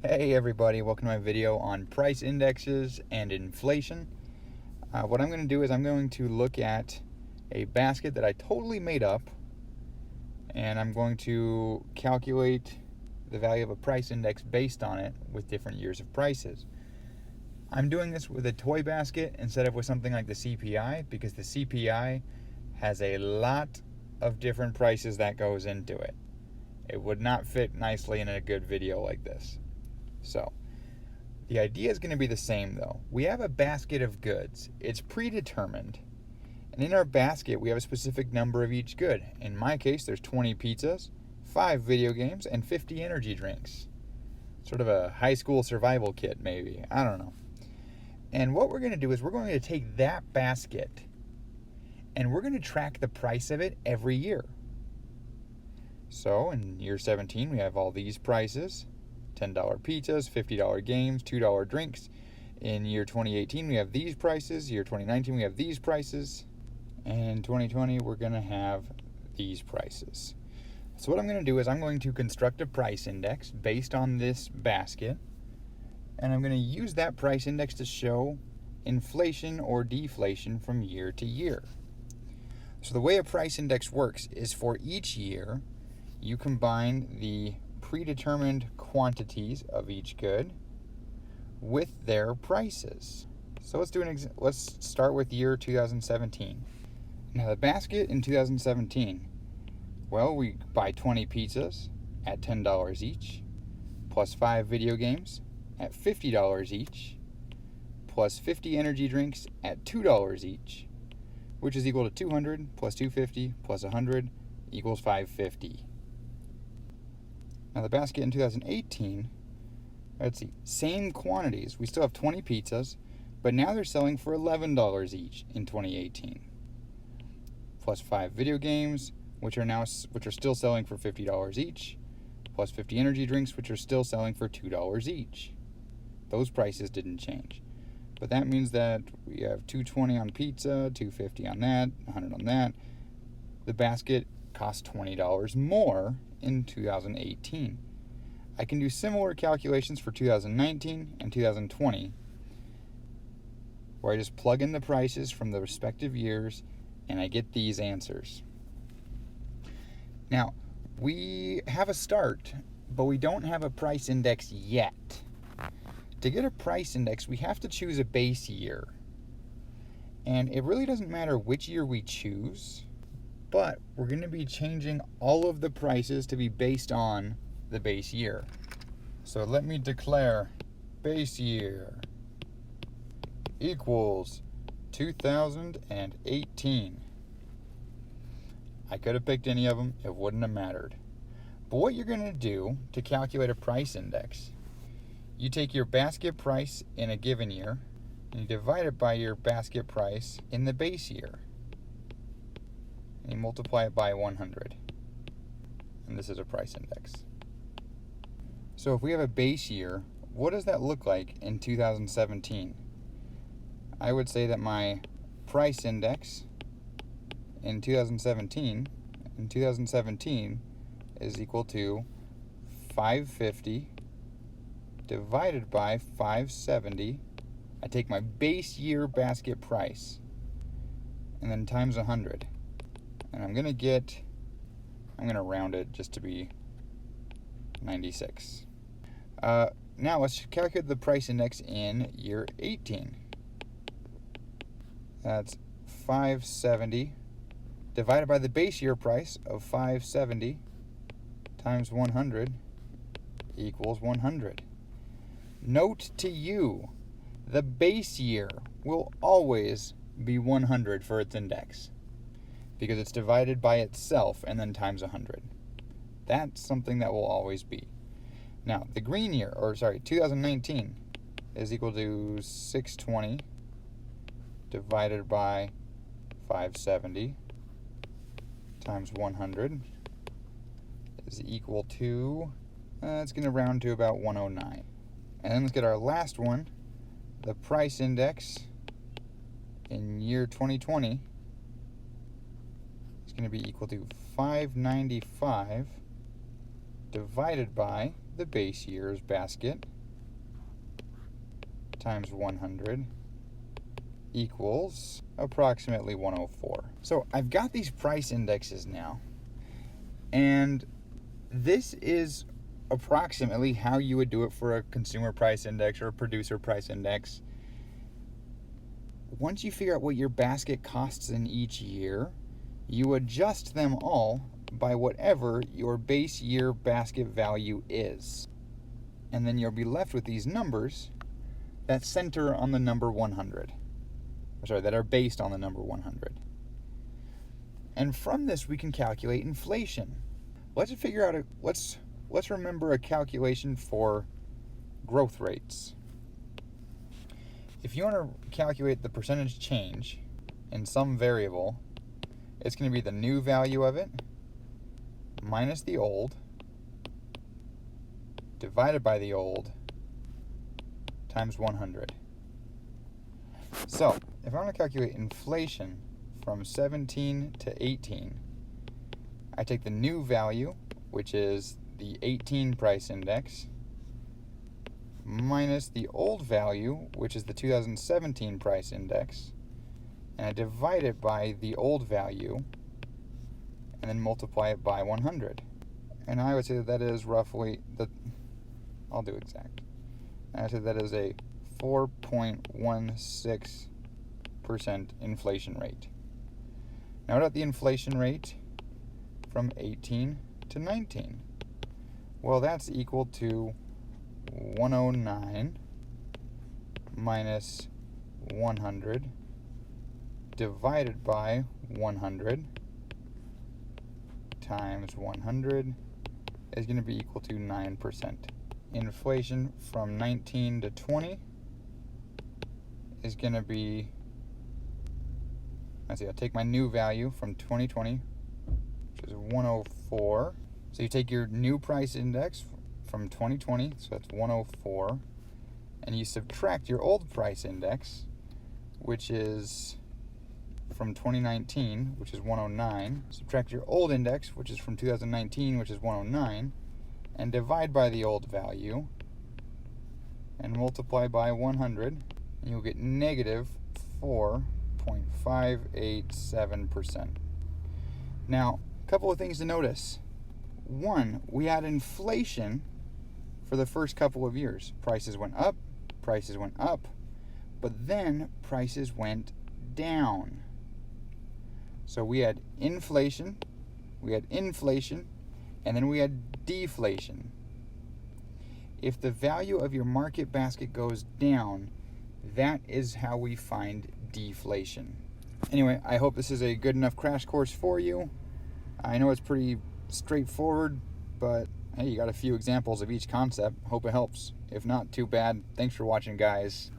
Hey everybody, welcome to my video on price indexes and inflation. What I'm going to do is I'm going to look at a basket that I totally made up, and I'm going to calculate the value of a price index based on it with different years of prices. I'm doing this with a toy basket instead of with something like the CPI, because the CPI has a lot of different prices that goes into it. It would not fit nicely in a good video like this. So, the idea is going to be the same though. We have a basket of goods. It's predetermined. And in our basket, we have a specific number of each good. In my case, there's 20 pizzas, 5 video games, and 50 energy drinks. Sort of a high school survival kit, maybe. I don't know. And what we're going to do is we're going to take that basket and we're going to track the price of it every year. So, in year 17, we have all these prices. $10 pizzas, $50 games, $2 drinks. In year 2018, we have these prices. Year 2019, we have these prices. And in 2020, we're going to have these prices. So what I'm going to do is I'm going to construct a price index based on this basket. And I'm going to use that price index to show inflation or deflation from year to year. So the way a price index works is for each year, you combine the predetermined quantities of each good with their prices. So let's start with year 2017. Now the basket in 2017, well, we buy 20 pizzas at $10 each, plus 5 video games at $50 each, plus 50 energy drinks at $2 each, which is equal to 200 plus 250 plus 100 equals 550. Now the basket in 2018, let's see, same quantities. We still have 20 pizzas, but now they're selling for $11 each in 2018. Plus 5 video games, which are still selling for $50 each, plus 50 energy drinks, which are still selling for $2 each. Those prices didn't change. But that means that we have $2.20 on pizza, $2.50 on that, $100 on that. The basket costs $20 more in 2018. I can do similar calculations for 2019 and 2020, where I just plug in the prices from the respective years and I get these answers. Now, we have a start, but we don't have a price index yet. To get a price index, we have to choose a base year. And it really doesn't matter which year we choose, but we're going to be changing all of the prices to be based on the base year. So let me declare base year equals 2018. I could have picked any of them, it wouldn't have mattered. But what you're going to do to calculate a price index, you take your basket price in a given year and you divide it by your basket price in the base year. And you multiply it by 100. And this is a price index. So if we have a base year, what does that look like in 2017? I would say that my price index in 2017 is equal to 550 divided by 570. I take my base year basket price and then times 100. And I'm going to round it just to be 96. Now let's calculate the price index in year 18. That's 570 divided by the base year price of 570 times 100 equals 100. Note to you, the base year will always be 100 for its index, because it's divided by itself and then times 100. That's something that will always be. Now, the green year, 2019, is equal to 620 divided by 570 times 100 is equal to, it's going to round to about 109. And then let's get our last one. The price index in year 2020 is going to be equal to 595 divided by the base year's basket times 100 equals approximately 104. So I've got these price indexes now, and this is approximately how you would do it for a consumer price index or a producer price index. Once you figure out what your basket costs in each year, you adjust them all by whatever your base year basket value is. And then you'll be left with these numbers that center on the number 100. That are based on the number 100. And from this we can calculate inflation. Let's remember a calculation for growth rates. If you want to calculate the percentage change in some variable, it's going to be the new value of it minus the old divided by the old times 100. So, if I want to calculate inflation from 17 to 18, I take the new value, which is the 18 price index, minus the old value, which is the 2017 price index, and I divide it by the old value, and then multiply it by 100. And I would say that is roughly, I'll do exact. I would say that is a 4.16% inflation rate. Now what about the inflation rate from 18 to 19? Well, that's equal to 109 minus 100 divided by 100 times 100 is going to be equal to 9%. Inflation from 19 to 20 is going to be, I'll take my new value from 2020, which is 104. So you take your new price index from 2020, so that's 104, and you subtract your old price index, which is from 2019, which is 109. Subtract your old index, which is from 2019, which is 109, and divide by the old value, and multiply by 100, and you'll get negative 4.587%. Now, a couple of things to notice. One, we had inflation for the first couple of years. Prices went up, but then prices went down. So we had inflation, and then we had deflation. If the value of your market basket goes down, that is how we find deflation. Anyway, I hope this is a good enough crash course for you. I know it's pretty straightforward, but hey, you got a few examples of each concept. Hope it helps. If not, too bad. Thanks for watching, guys.